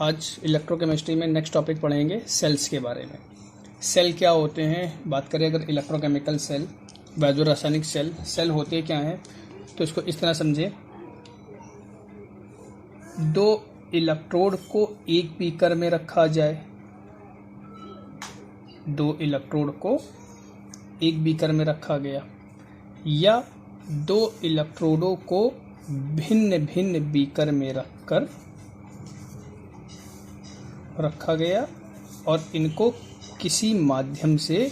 आज इलेक्ट्रोकेमिस्ट्री में next topic पढ़ेंगे सेल्स के बारे में। सेल क्या होते हैं, बात करें अगर इलेक्ट्रोकेमिकल सेल, वैद्य रासायनिक सेल, सेल होते क्या हैं तो इसको इस तरह समझें। दो इलेक्ट्रोड को एक बीकर में रखा जाए, दो इलेक्ट्रोड को एक बीकर में रखा गया, या दो इलेक्ट्रोडों को भिन्न भिन्न बीकर में रखा गया और इनको किसी माध्यम से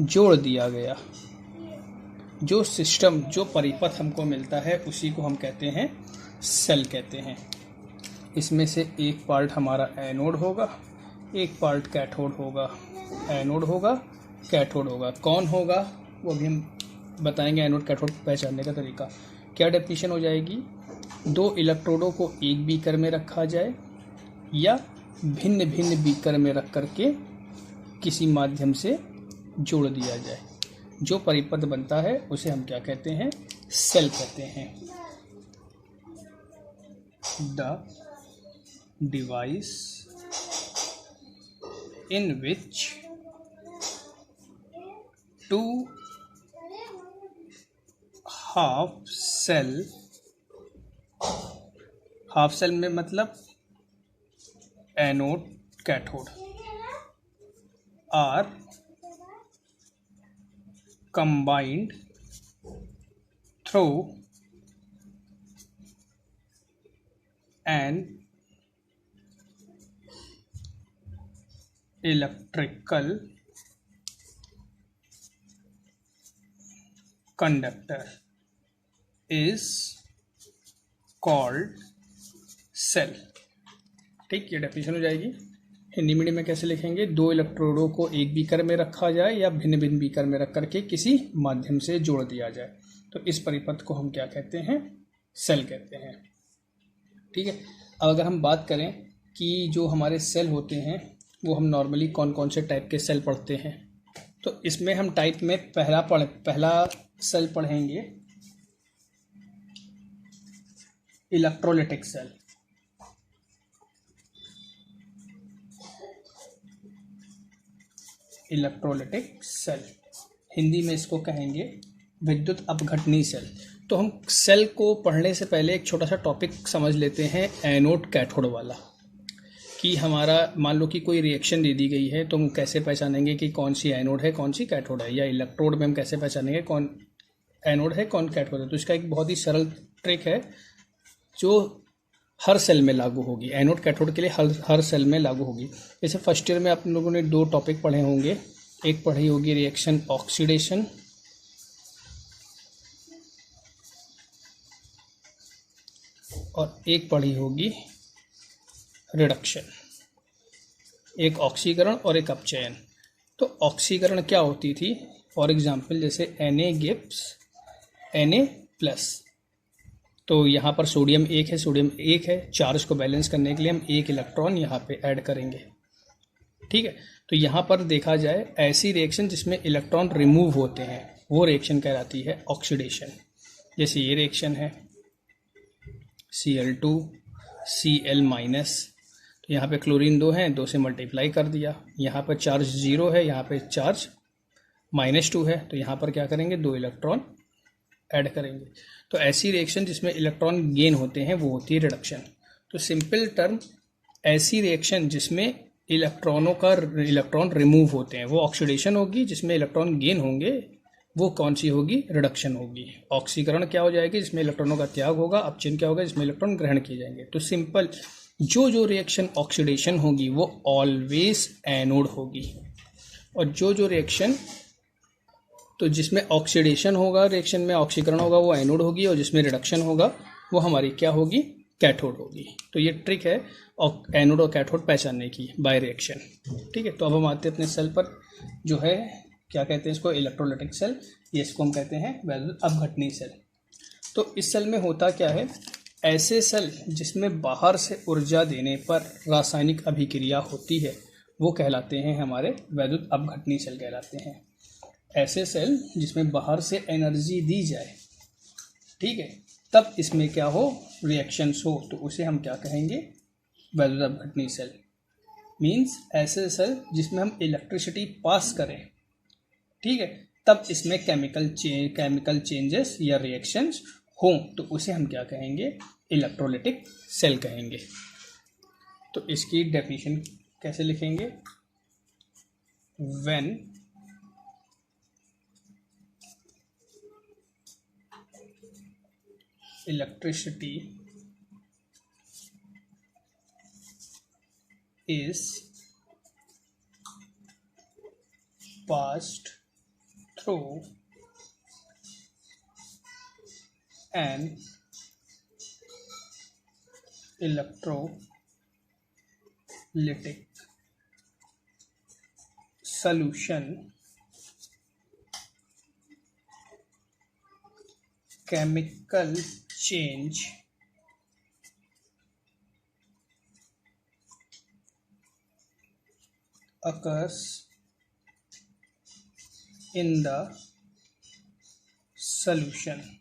जोड़ दिया गया। जो सिस्टम, जो परिपथ हमको मिलता है उसी को हम कहते हैं सेल कहते हैं। इसमें से एक पार्ट हमारा एनोड होगा, एक पार्ट कैथोड होगा। एनोड होगा, कैथोड होगा। कौन होगा वो भी हम बताएंगे, एनोड कैथोड पहचानने का तरीका। क्या डेफिनेशन हो जाएगी, दो इलेक्ट्रोडों को एक बीकर में रखा जाए या भिन्न भिन्न बीकर में रख करके किसी माध्यम से जोड़ दिया जाए। जो परिपथ बनता है उसे हम क्या कहते हैं, सेल कहते हैं। The device in which two half cell में मतलब anode cathode are combined through an electrical conductor is called cell। ठीक, ये डेफिनेशन हो जाएगी। हिंदी मीडियम में कैसे लिखेंगे, दो इलेक्ट्रोडों को एक बीकर में रखा जाए या भिन्न भिन्न बीकर में रख करके किसी माध्यम से जोड़ दिया जाए, तो इस परिपथ को हम क्या कहते हैं, सेल कहते हैं। ठीक है। अब अगर हम बात करें कि जो हमारे सेल होते हैं वो हम नॉर्मली कौन कौन से टाइप के सेल पढ़ते हैं, तो इसमें हम टाइप में पहला सेल पढ़ेंगे electrolytic cell. Electrolytic cell, Hindi में इसको कहेंगे विद्युत अपघटनी सेल। तो हम सेल को पढ़ने से पहले एक छोटा सा टॉपिक समझ लेते हैं एनोड कैथोड वाला, कि हमारा मान लो कि कोई रिएक्शन दे दी गई है तो हम कैसे पहचानेंगे कि कौन सी एनोड है कौन सी कैथोड है, या इलेक्ट्रोड में हम कैसे पहचानेंगे कौन एनोड है कौन कैथोड है। तो इसका एक बहुत ही सरल ट्रिक है जो हर सेल में लागू होगी, एनोड कैथोड के लिए हर सेल में लागू होगी। जैसे फर्स्ट ईयर में आप लोगों ने दो टॉपिक पढ़े होंगे, एक पढ़ी होगी रिएक्शन ऑक्सीडेशन और एक पढ़ी होगी रिडक्शन, एक ऑक्सीकरण और एक अपचयन। तो ऑक्सीकरण क्या होती थी, फॉर एग्जांपल जैसे Na गिव्स Na+, तो यहाँ पर सोडियम एक है, चार्ज को बैलेंस करने के लिए हम एक इलेक्ट्रॉन यहाँ पे ऐड करेंगे। ठीक है। तो यहाँ पर देखा जाए ऐसी रिएक्शन जिसमें इलेक्ट्रॉन रिमूव होते हैं वो रिएक्शन कहलाती है ऑक्सीडेशन। जैसे ये रिएक्शन है Cl2 Cl-, तो यहाँ पे क्लोरीन 2 है, 2 से मल्टीप्लाई कर दिया। यहाँ पर चार्ज 0 है, यहाँ पे चार्ज -2 है, तो यहाँ पर क्या करेंगे, 2 इलेक्ट्रॉन ऐड करेंगे। तो ऐसी रिएक्शन जिसमें इलेक्ट्रॉन गेन होते हैं वो होती है रिडक्शन। तो सिंपल टर्म, ऐसी रिएक्शन जिसमें इलेक्ट्रॉन रिमूव होते हैं वो ऑक्सीडेशन होगी, जिसमें इलेक्ट्रॉन गेन होंगे वो कौन सी होगी, रिडक्शन होगी। ऑक्सीकरण क्या हो जाएगी, जिसमें इलेक्ट्रॉनों का त्याग होगा। अपचयन क्या होगा, जिसमें इलेक्ट्रॉन ग्रहण किए जाएंगे। तो सिंपल जो रिएक्शन ऑक्सीडेशन होगी वो ऑलवेज एनोड होगी, और जो रिएक्शन, तो जिसमें ऑक्सीडेशन होगा, रिएक्शन में ऑक्सीकरण होगा वो एनोड होगी, और जिसमें रिडक्शन होगा वो हमारी क्या होगी, कैथोड होगी। तो ये ट्रिक है एनोड और कैथोड पहचानने की बाय रिएक्शन। ठीक है। तो अब हम आते हैं अपने सेल पर, जो है क्या कहते हैं इसको, इलेक्ट्रोलिटिक सेल। ये इसको हम कहते हैं वैद्युत अपघटनी सेल। तो इस सेल में होता क्या है, ऐसे सेल जिसमें बाहर से ऊर्जा देने पर रासायनिक अभिक्रिया होती है वो कहलाते हैं हमारे वैद्युत अपघटनी सेल कहलाते हैं। ऐसे सेल जिसमें बाहर से एनर्जी दी जाए, ठीक है, तब इसमें क्या हो, रिएक्शंस हो, तो उसे हम क्या कहेंगे, वैद्युत अपघटनी सेल मीन्स ऐसे सेल जिसमें हम इलेक्ट्रिसिटी पास करें, ठीक है, तब इसमें केमिकल चेंजेस या रिएक्शंस हों तो उसे हम क्या कहेंगे, इलेक्ट्रोलाइटिक सेल कहेंगे। तो इसकी डेफिनेशन कैसे लिखेंगे, when electricity is passed through an electrolytic solution, chemical change occurs in the solution.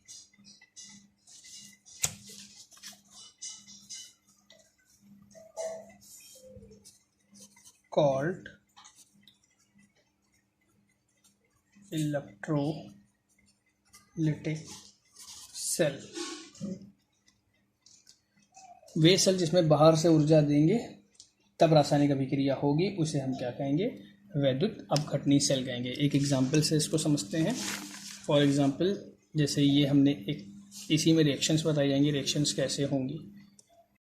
Called electrolytic cell. वे सेल जिसमें बाहर से ऊर्जा देंगे तब रासायनिक अभिक्रिया होगी, उसे हम क्या कहेंगे, वैद्युत अपघटनी सेल कहेंगे। एक एग्जांपल से इसको समझते हैं। फॉर एग्जांपल जैसे ये हमने एक इसी में रिएक्शंस बताई जाएंगी, रिएक्शंस कैसे होंगी।